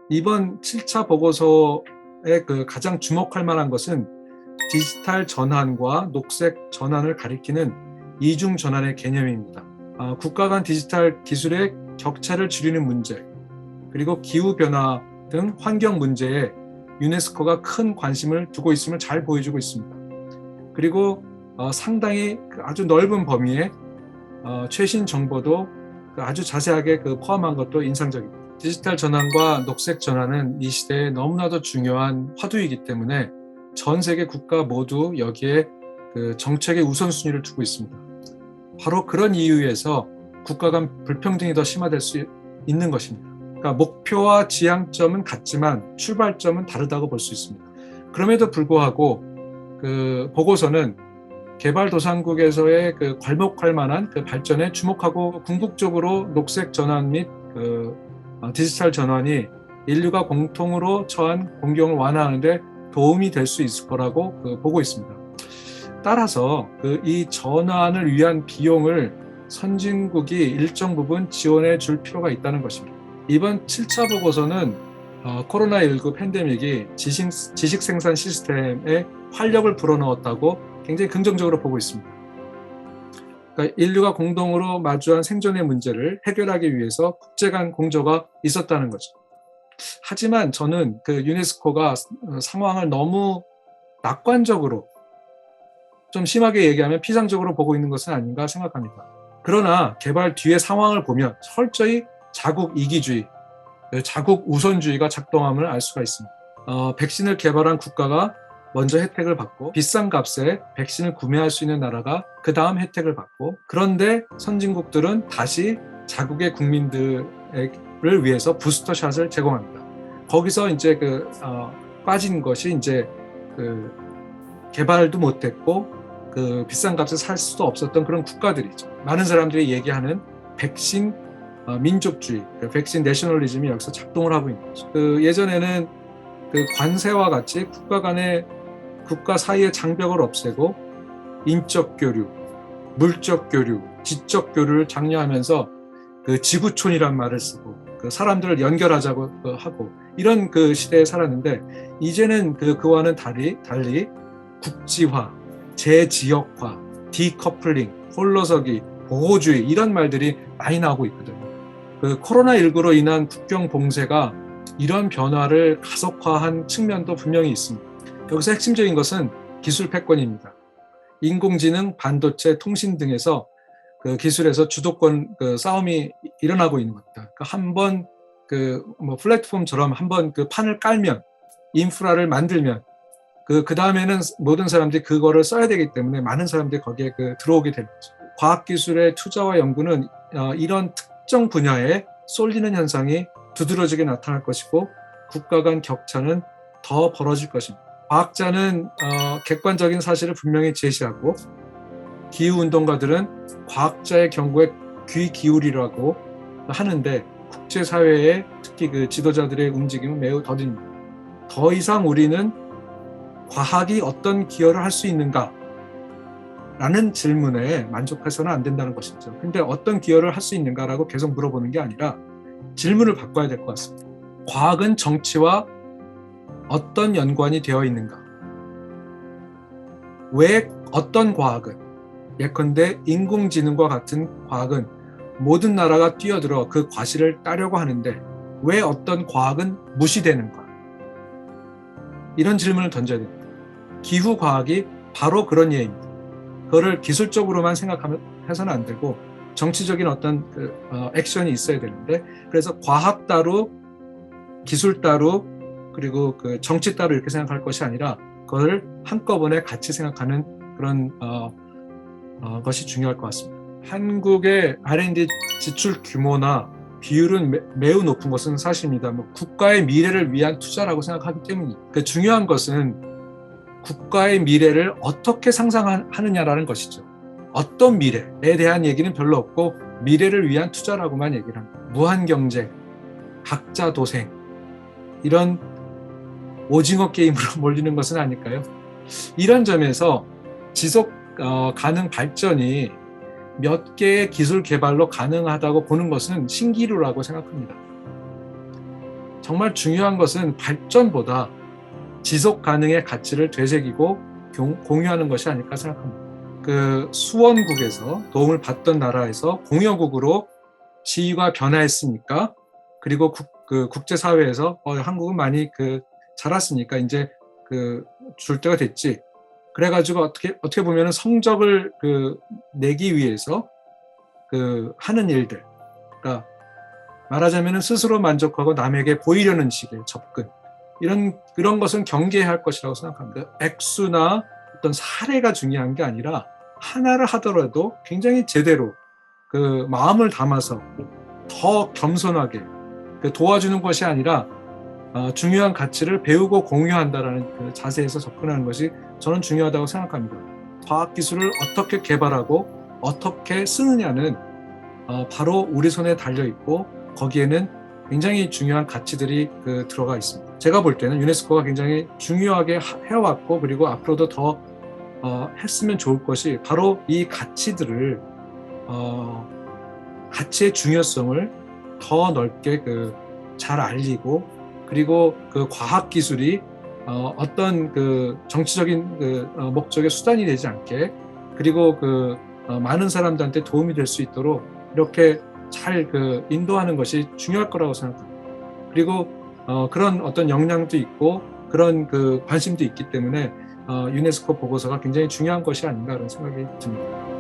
이번 7차 보고서의 가장 주목할 만한 것은 디지털 전환과 녹색 전환을 가리키는 이중 전환의 개념입니다. 국가 간 디지털 기술의 격차를 줄이는 문제, 그리고 기후변화 등 환경 문제에 유네스코가 큰 관심을 두고 있음을 잘 보여주고 있습니다. 그리고 상당히 아주 넓은 범위의 최신 정보도 아주 자세하게 포함한 것도 인상적입니다. 디지털 전환과 녹색 전환은 이 시대에 너무나도 중요한 화두이기 때문에 전 세계 국가 모두 여기에 정책의 우선순위를 두고 있습니다. 바로 그런 이유에서 국가 간 불평등이 더 심화될 수 있는 것입니다. 그러니까 목표와 지향점은 같지만 출발점은 다르다고 볼 수 있습니다. 그럼에도 불구하고 보고서는 개발도상국에서의 괄목할 만한 발전에 주목하고 궁극적으로 녹색 전환 및 디지털 전환이 인류가 공통으로 처한 공경을 완화하는 데 도움이 될 수 있을 거라고 보고 있습니다. 따라서 이 전환을 위한 비용을 선진국이 일정 부분 지원해 줄 필요가 있다는 것입니다. 이번 7차 보고서는 코로나19 팬데믹이 지식 생산 시스템에 활력을 불어넣었다고 굉장히 긍정적으로 보고 있습니다. 그러니까 인류가 공동으로 마주한 생존의 문제를 해결하기 위해서 국제 간 공조가 있었다는 거죠. 하지만 저는 유네스코가 상황을 너무 낙관적으로, 좀 심하게 얘기하면 피상적으로 보고 있는 것은 아닌가 생각합니다. 그러나 개발 뒤의 상황을 보면 철저히 자국 이기주의, 자국 우선주의가 작동함을 알 수가 있습니다. 백신을 개발한 국가가 먼저 혜택을 받고 비싼 값에 백신을 구매할 수 있는 나라가 그 다음 혜택을 받고, 그런데 선진국들은 다시 자국의 국민들을 위해서 부스터샷을 제공합니다. 거기서 이제 빠진 것이 이제 개발도 못했고 비싼 값에 살 수도 없었던 그런 국가들이죠. 많은 사람들이 얘기하는 백신 민족주의, 백신 내셔널리즘이 여기서 작동을 하고 있는 거죠. 예전에는 관세와 같이 국가 사이의 장벽을 없애고 인적 교류, 물적 교류, 지적 교류를 장려하면서 지구촌이란 말을 쓰고 사람들을 연결하자고 하고 이런 시대에 살았는데, 이제는 그와는 달리 국지화, 재지역화, 디커플링, 홀로서기, 보호주의 이런 말들이 많이 나오고 있거든요. 코로나19로 인한 국경 봉쇄가 이런 변화를 가속화한 측면도 분명히 있습니다. 여기서 핵심적인 것은 기술 패권입니다. 인공지능, 반도체, 통신 등에서 기술에서 주도권 싸움이 일어나고 있는 겁니다. 한번 플랫폼처럼 한번 판을 깔면, 인프라를 만들면 그 다음에는 모든 사람들이 그거를 써야 되기 때문에 많은 사람들이 거기에 들어오게 되는 거죠. 과학기술의 투자와 연구는 이런 특정 분야에 쏠리는 현상이 두드러지게 나타날 것이고 국가 간 격차는 더 벌어질 것입니다. 과학자는 객관적인 사실을 분명히 제시하고 기후운동가들은 과학자의 경고에 귀 기울이라고 하는데, 국제사회의 특히 지도자들의 움직임은 매우 더딥니다. 더 이상 우리는 과학이 어떤 기여를 할 수 있는가? 라는 질문에 만족해서는 안 된다는 것이죠. 근데 어떤 기여를 할 수 있는가라고 계속 물어보는 게 아니라 질문을 바꿔야 될 것 같습니다. 과학은 정치와 어떤 연관이 되어 있는가? 왜 어떤 과학은, 예컨대 인공지능과 같은 과학은 모든 나라가 뛰어들어 그 과실을 따려고 하는데 왜 어떤 과학은 무시되는가? 이런 질문을 던져야 됩니다. 기후과학이 바로 그런 예입니다. 그거를 기술적으로만 생각해서는 안 되고 정치적인 어떤 액션이 있어야 되는데, 그래서 과학 따로, 기술 따로, 그리고 정치 따로 이렇게 생각할 것이 아니라 그걸 한꺼번에 같이 생각하는 그런 것이 중요할 것 같습니다. 한국의 R&D 지출 규모나 비율은 매우 높은 것은 사실입니다. 국가의 미래를 위한 투자라고 생각하기 때문입니다. 중요한 것은 국가의 미래를 어떻게 상상하느냐라는 것이죠. 어떤 미래에 대한 얘기는 별로 없고 미래를 위한 투자라고만 얘기를 합니다. 무한경제, 각자 도생, 이런 오징어 게임으로 몰리는 것은 아닐까요? 이런 점에서 지속 가능 발전이 몇 개의 기술 개발로 가능하다고 보는 것은 신기루라고 생각합니다. 정말 중요한 것은 발전보다 지속 가능의 가치를 되새기고 공유하는 것이 아닐까 생각합니다. 그 수원국에서 도움을 받던 나라에서 공여국으로 지위가 변화했으니까, 그리고 국제사회에서 한국은 많이 자랐으니까 이제 줄 때가 됐지. 그래가지고 어떻게 보면 성적을 내기 위해서 하는 일들, 그러니까 말하자면 스스로 만족하고 남에게 보이려는 식의 접근, 이런 것은 경계해야 할 것이라고 생각합니다. 액수나 어떤 사례가 중요한 게 아니라 하나를 하더라도 굉장히 제대로 마음을 담아서 더 겸손하게 도와주는 것이 아니라 중요한 가치를 배우고 공유한다라는 자세에서 접근하는 것이 저는 중요하다고 생각합니다. 과학기술을 어떻게 개발하고 어떻게 쓰느냐는 바로 우리 손에 달려있고, 거기에는 굉장히 중요한 가치들이 들어가 있습니다. 제가 볼 때는 유네스코가 굉장히 중요하게 해왔고, 그리고 앞으로도 더 했으면 좋을 것이 바로 이 가치들을 가치의 중요성을 더 넓게 잘 알리고, 그리고 과학 기술이 어떤 정치적인 목적의 수단이 되지 않게, 그리고 많은 사람들한테 도움이 될 수 있도록 이렇게 잘 인도하는 것이 중요할 거라고 생각합니다. 그리고 그런 어떤 역량도 있고 그런 관심도 있기 때문에 유네스코 보고서가 굉장히 중요한 것이 아닌가 그런 생각이 듭니다.